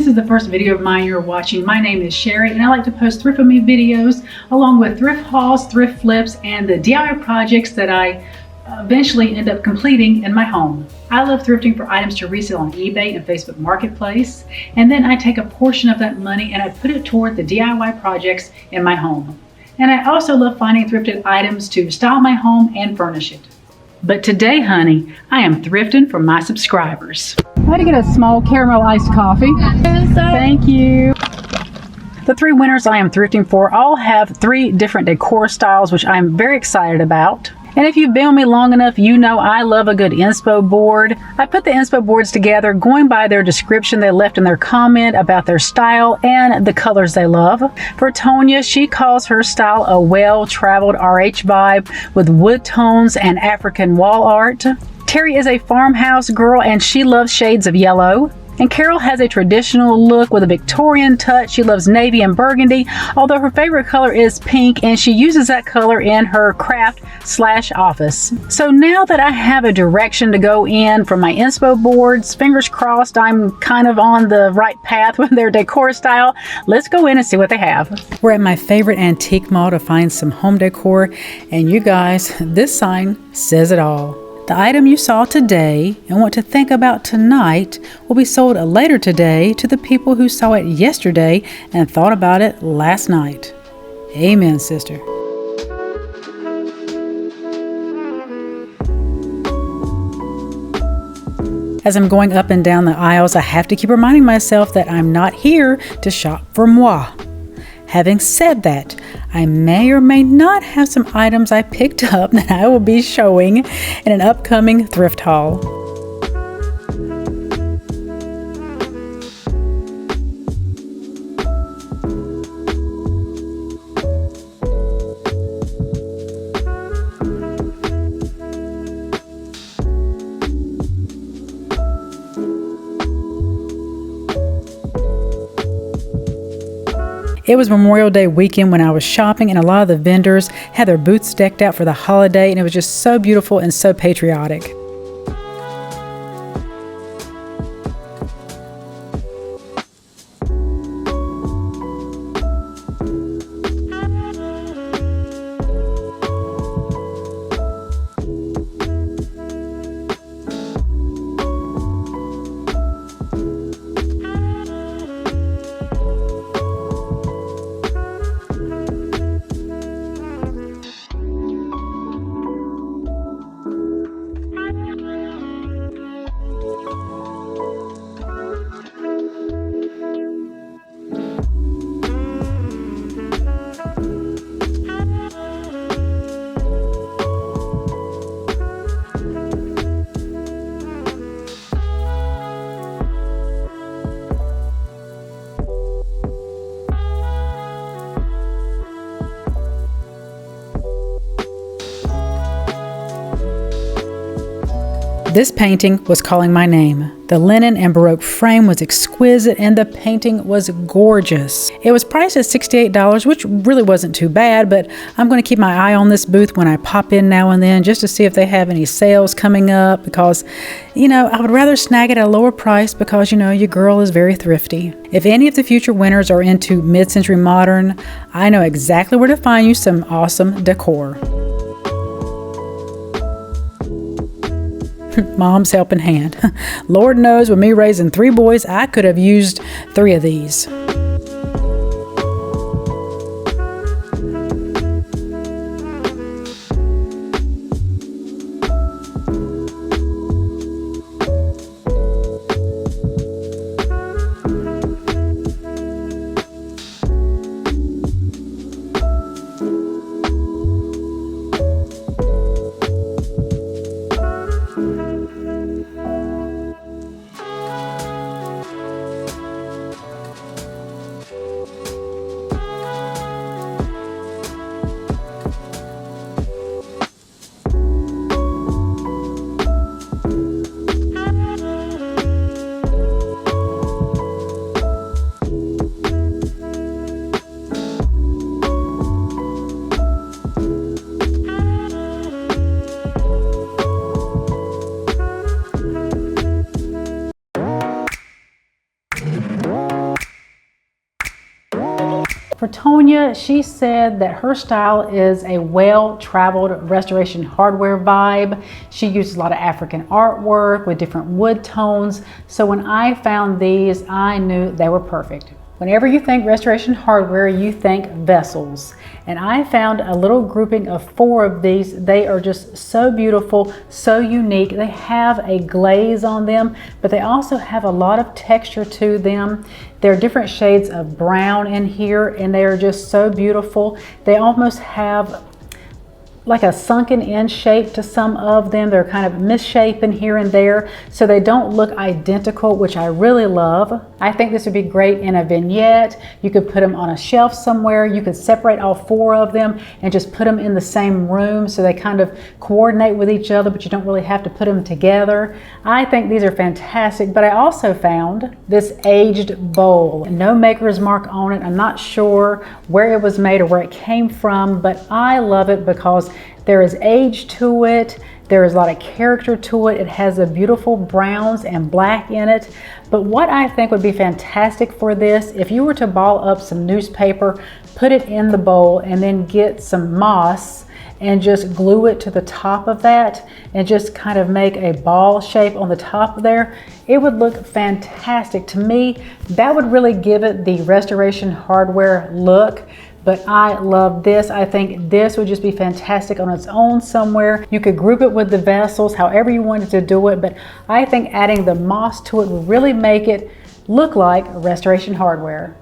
this is the first video of mine you're watching, my name is Sherri and I like to post Thrift With Me videos along with thrift hauls, thrift flips, and the DIY projects that I eventually end up completing in my home. I love thrifting for items to resell on eBay and Facebook Marketplace, and then I take a portion of that money and I put it toward the DIY projects in my home. And I also love finding thrifted items to style my home and furnish it. But today, honey, I am thrifting for my subscribers. I had to get a small caramel iced coffee. Thank you. The three winners I am thrifting for all have 3 different decor styles, which I'm very excited about. And if you've been with me long enough, you know I love a good inspo board. I put the inspo boards together going by their description they left in their comment about their style and the colors they love. For Tonya, she calls her style a well-traveled RH vibe with wood tones and African wall art. Terry is a farmhouse girl and she loves shades of yellow. And Carol has a traditional look with a Victorian touch. She loves navy and burgundy, although her favorite color is pink and she uses that color in her craft/office. So now that I have a direction to go in for my inspo boards, fingers crossed I'm kind of on the right path with their decor style. Let's go in and see what they have. We're at my favorite antique mall to find some home decor, and you guys, this sign says it all. The item you saw today and want to think about tonight will be sold later today to the people who saw it yesterday and thought about it last night. Amen, sister. As I'm going up and down the aisles, I have to keep reminding myself that I'm not here to shop for moi. Having said that, I may or may not have some items I picked up that I will be showing in an upcoming thrift haul. It was Memorial Day weekend when I was shopping, and a lot of the vendors had their booths decked out for the holiday, and it was just so beautiful and so patriotic. This painting was calling my name. The linen and Baroque frame was exquisite and the painting was gorgeous. It was priced at $68, which really wasn't too bad, but I'm going to keep my eye on this booth when I pop in now and then just to see if they have any sales coming up because, I would rather snag it at a lower price because, your girl is very thrifty. If any of the future winners are into mid-century modern, I know exactly where to find you some awesome decor. Mom's helping hand. Lord knows with me raising 3 boys, I could have used 3 of these. Latonia, she said that her style is a well-traveled restoration hardware vibe. She uses a lot of African artwork with different wood tones. So when I found these, I knew they were perfect. Whenever you think restoration hardware, you think vessels. And I found a little grouping of 4 of these. They are just so beautiful, so unique. They have a glaze on them, but they also have a lot of texture to them. There are different shades of brown in here, and they are just so beautiful. They almost have like a sunken in shape to some of them. They're kind of misshapen here and there, so they don't look identical, which I really love. I think this would be great in a vignette. You could put them on a shelf somewhere. You could separate all 4 of them and just put them in the same room so they kind of coordinate with each other, but you don't really have to put them together. I think these are fantastic, but I also found this aged bowl. No maker's mark on it. I'm not sure where it was made or where it came from, but I love it because there is age to it. There is a lot of character to it. It has a beautiful browns and black in it. But what I think would be fantastic for this, if you were to ball up some newspaper, put it in the bowl, and then get some moss and just glue it to the top of that and just kind of make a ball shape on the top there, it would look fantastic. To me, that would really give it the restoration hardware look. But I love this. I think this would just be fantastic on its own somewhere. You could group it with the vessels, however you wanted to do it, but I think adding the moss to it would really make it look like restoration hardware.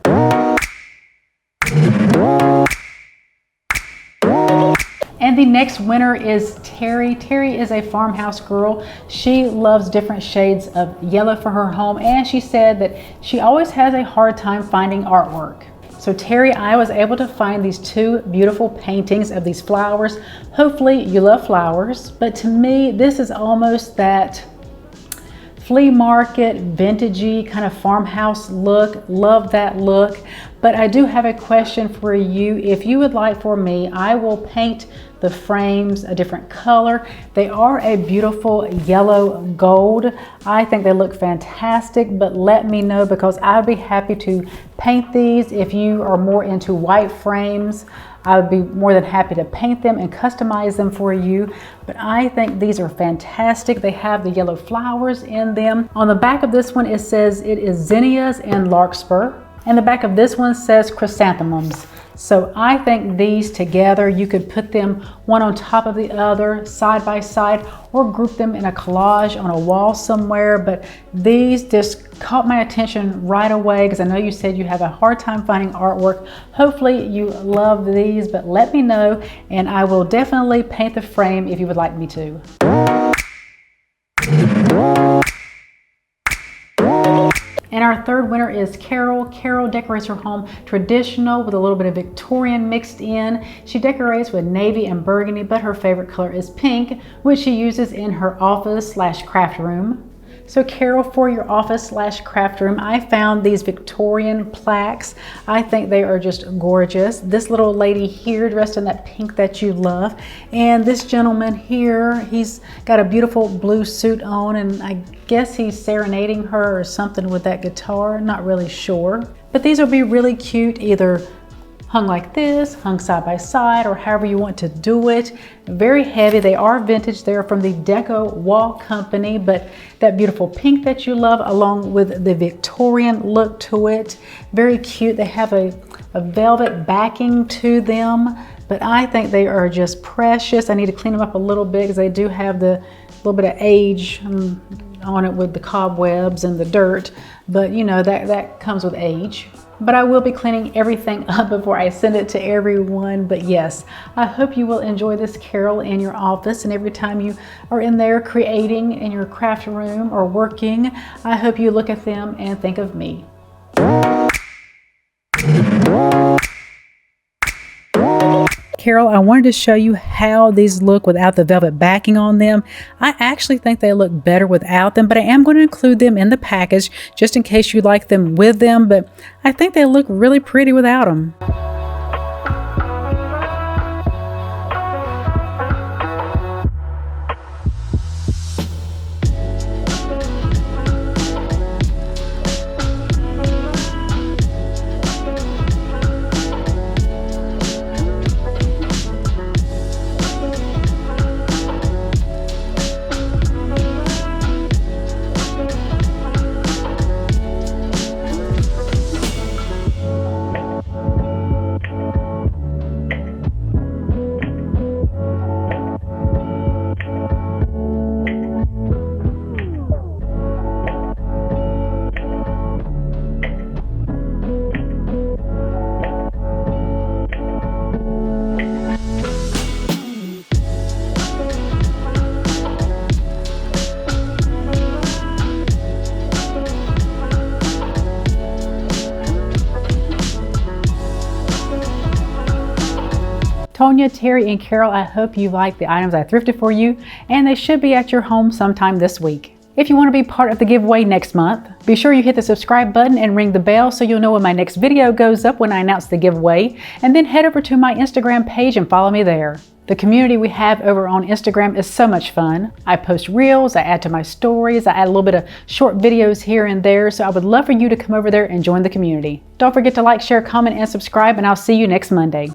And the next winner is Terry. Terry is a farmhouse girl. She loves different shades of yellow for her home, and she said that she always has a hard time finding artwork. So Terry, I was able to find these 2 beautiful paintings of these flowers. Hopefully you love flowers, but to me, this is almost that flea market, vintagey kind of farmhouse look. Love that look. But I do have a question for you. If you would like for me, I will paint the frames a different color. They are a beautiful yellow gold. I think they look fantastic, but let me know because I'd be happy to paint these. If you are more into white frames, I would be more than happy to paint them and customize them for you. But I think these are fantastic. They have the yellow flowers in them. On the back of this one, it says it is zinnias and larkspur. And the back of this one says chrysanthemums. So I think these together, you could put them one on top of the other, side by side, or group them in a collage on a wall somewhere. But these just caught my attention right away because I know you said you have a hard time finding artwork. Hopefully you love these, but let me know and I will definitely paint the frame if you would like me to. And our third winner is Carol. Carol decorates her home traditional with a little bit of Victorian mixed in. She decorates with navy and burgundy, but her favorite color is pink, which she uses in her office/craft room. So Carol, for your office/craft room, I found these Victorian plaques. I think they are just gorgeous. This little lady here dressed in that pink that you love. And this gentleman here, he's got a beautiful blue suit on, and I guess he's serenading her or something with that guitar. Not really sure. But these will be really cute, either hung like this, hung side by side, or however you want to do it. Very heavy. They are vintage. They're from the Deco Wall Company, but that beautiful pink that you love along with the Victorian look to it. Very cute. They have a velvet backing to them, but I think they are just precious. I need to clean them up a little bit because they do have the little bit of age on it with the cobwebs and the dirt, but you know, that comes with age. But I will be cleaning everything up before I send it to everyone. But yes, I hope you will enjoy this, Carol, in your office. And every time you are in there creating in your craft room or working, I hope you look at them and think of me. Carol, I wanted to show you how these look without the velvet backing on them. I actually think they look better without them, but I am going to include them in the package just in case you like them with them, but I think they look really pretty without them. Tonya, Terry, and Carol, I hope you like the items I thrifted for you, and they should be at your home sometime this week. If you want to be part of the giveaway next month, be sure you hit the subscribe button and ring the bell so you'll know when my next video goes up when I announce the giveaway, and then head over to my Instagram page and follow me there. The community we have over on Instagram is so much fun. I post reels, I add to my stories, I add a little bit of short videos here and there, so I would love for you to come over there and join the community. Don't forget to like, share, comment, and subscribe, and I'll see you next Monday.